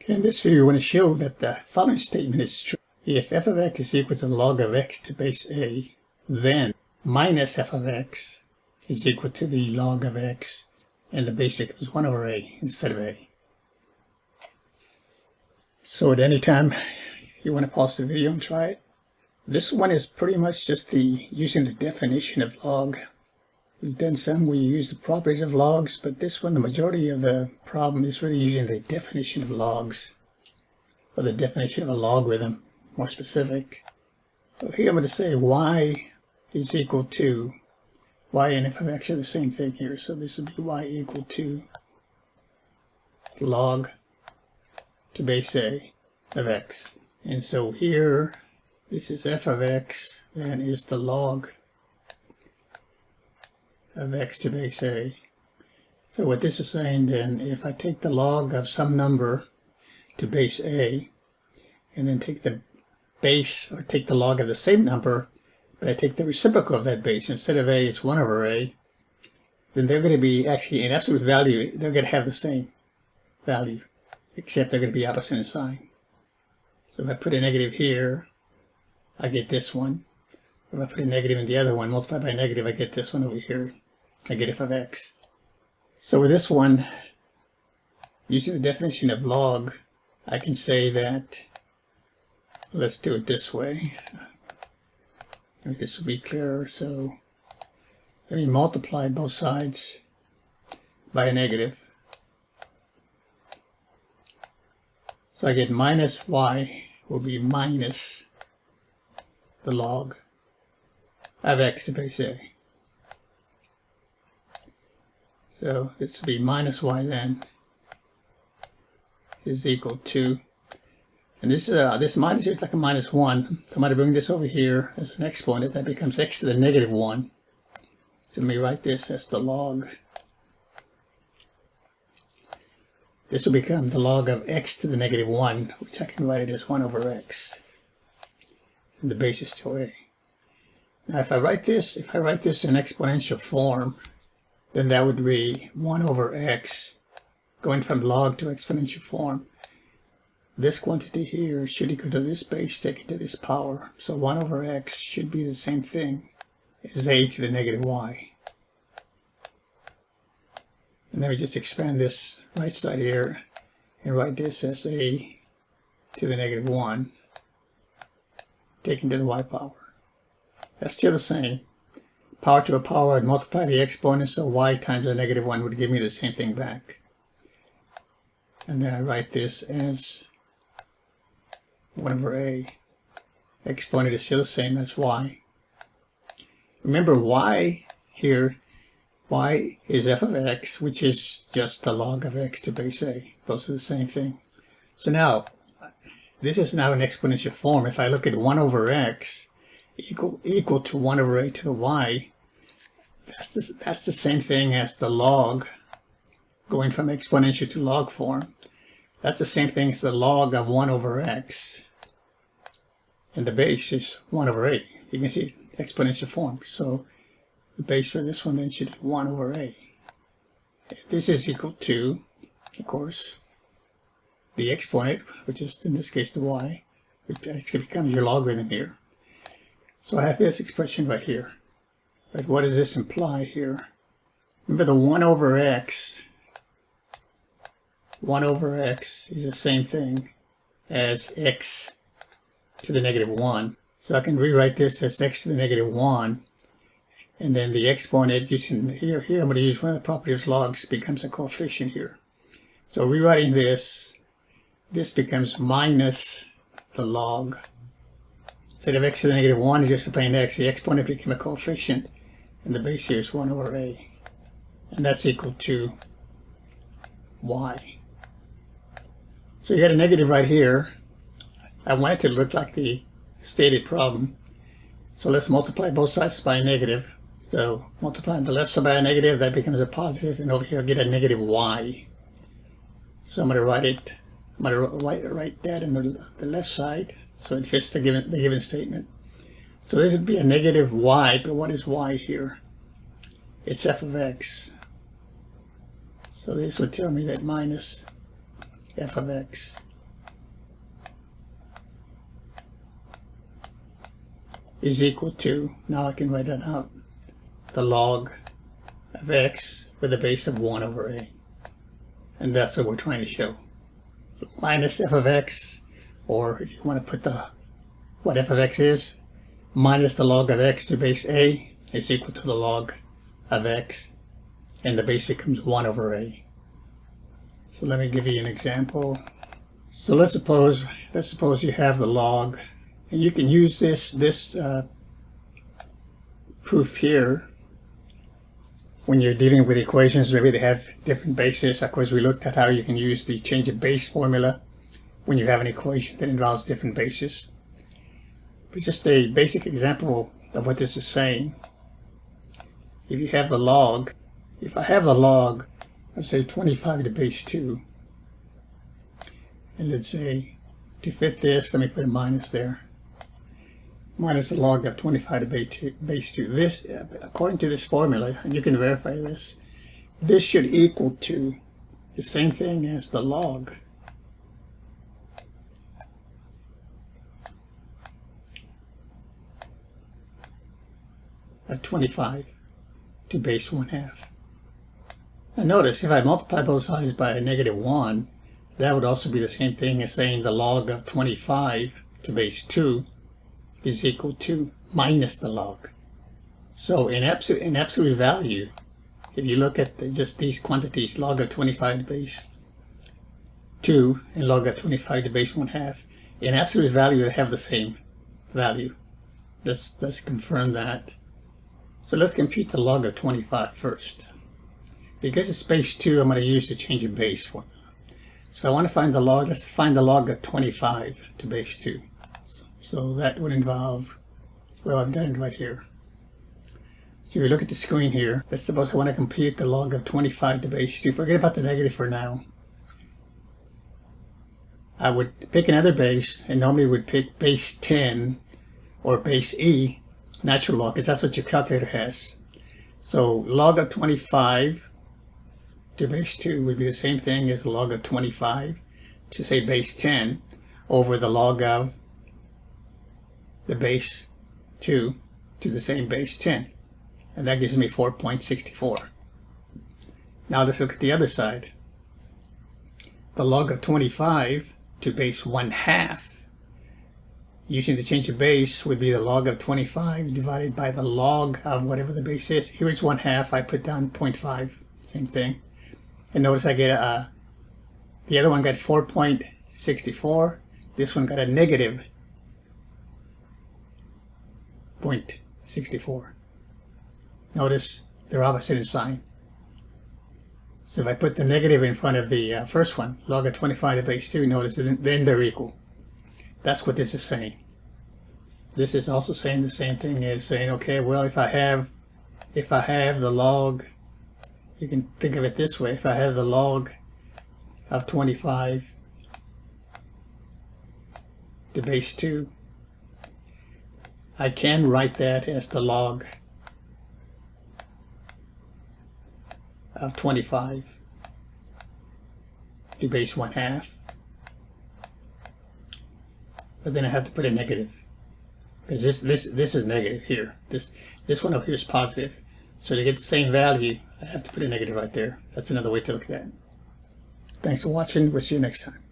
In this video, I want to show that the following statement is true. If f of x is equal to the log of x to base a, then minus f of x is equal to the log of x, and the base becomes 1 over a instead of a. So at any time you want to pause the video and try it. This one is pretty much just using the definition of log. We've done some where you use the properties of logs, but this one, the majority of the problem is really using the definition of logs, or the definition of a logarithm, more specific. So here I'm going to say y is equal to, y and f of x are the same thing here, so this would be y equal to log to base a of x. And so here, this is f of x, and is the log of x to base a. So what this is saying then, if I take the log of some number to base a, and then take the base, or take the log of the same number, but I take the reciprocal of that base, instead of a, it's 1 over a, then they're going to be actually in absolute value, they're going to have the same value, except they're going to be opposite in sign. So if I put a negative here, I get this one. If I put a negative in the other one, multiply by a negative, I get this one over here. I get f of x. So with this one, using the definition of log, I can say that, let's do it this way. Maybe this will be clearer. So let me multiply both sides by a negative. So I get minus y will be minus the log of x to base a. So this will be minus y then is equal to, and this minus here is like a minus 1. So I'm going to bring this over here as an exponent. That becomes x to the negative 1. So let me write this as the log. This will become the log of x to the negative 1, which I can write it as 1 over x. And the base is still a. Now if I write this in exponential form, then that would be 1 over x, going from log to exponential form. This quantity here should equal to this base taken to this power. So 1 over x should be the same thing as a to the negative y. And then we just expand this right side here and write this as a to the negative 1 taken to the y power. That's still the same. Power to a power, I'd multiply the exponent, so y times the negative 1 would give me the same thing back. And then I write this as 1 over a. Exponent is still the same, that's y. Remember y here, y is f of x, which is just the log of x to base a. Those are the same thing. So now, this is now in exponential form. If I look at 1 over x equal to 1 over a to the y, that's the same thing as the log going from exponential to log form. That's the same thing as the log of 1 over x. And the base is 1 over a. You can see it, exponential form. So the base for this one then should be 1 over a. This is equal to, of course, the exponent, which is in this case the y, which actually becomes your logarithm here. So I have this expression right here. But what does this imply here? Remember the 1 over x. 1 over x is the same thing as x to the negative 1. So I can rewrite this as x to the negative 1. And then the exponent using here I'm going to use one of the properties of logs, becomes a coefficient here. So rewriting this becomes minus the log. Instead of x to the negative 1 is just a plain x, the exponent became a coefficient, and the base here is 1 over a. And that's equal to y. So you got a negative right here. I want it to look like the stated problem. So let's multiply both sides by a negative. So multiplying the left side by a negative, that becomes a positive, and over here I get a negative y. So I'm going to write it. I'm going to write that in the left side, so it fits the given statement. So this would be a negative y, but what is y here? It's f of x. So this would tell me that minus f of x is equal to, now I can write that out, the log of x with a base of 1 over a. And that's what we're trying to show. Minus f of x, or if you want to put what f of x is, minus the log of x to base a is equal to the log of x, and the base becomes 1 over a. So let me give you an example. So let's suppose you have the log, and you can use this proof here when you're dealing with equations. Maybe they have different bases. Of course, we looked at how you can use the change of base formula when you have an equation that involves different bases. But just a basic example of what this is saying. If you have the log, if I have the log of, say, 25 to base 2, and let's say, to fit this, let me put a minus there, minus the log of 25 to base 2. This, according to this formula, and you can verify this, this should equal to the same thing as the log of 25 to base 1/2. And notice, if I multiply both sides by a -1, that would also be the same thing as saying the log of 25 to base 2 is equal to minus the log. So in absolute value, if you look at just these quantities, log of 25 to base 2 and log of 25 to base 1/2, in absolute value they have the same value. Let's confirm that. So let's compute the log of 25 first. Because it's base 2, I'm going to use the change of base formula. So if I want to find the log, let's find the log of 25 to base 2. So that would involve, well, I've done it right here. So if you look at the screen here, let's suppose I want to compute the log of 25 to base 2. Forget about the negative for now. I would pick another base, and normally would pick base 10 or base e, natural log, because that's what your calculator has. So log of 25 to base 2 would be the same thing as the log of 25 to, say, base 10 over the log of the base 2 to the same base 10. And that gives me 4.64. Now let's look at the other side. The log of 25 to base 1/2, using the change of base, would be the log of 25 divided by the log of whatever the base is. Here it's 1/2, I put down 0.5, same thing. And notice I get the other one got 4.64, this one got a negative 0.64. Notice they're opposite in sign. So if I put the negative in front of the first one, log of 25 to base 2, notice then they're equal. That's what this is saying. This is also saying the same thing as saying, okay, well, if I have the log, you can think of it this way, if I have the log of 25 to base 2, I can write that as the log of 25 to base 1/2. But then I have to put a negative, because this is negative here. This one over here is positive. So to get the same value, I have to put a negative right there. That's another way to look at that. Thanks for watching. We'll see you next time.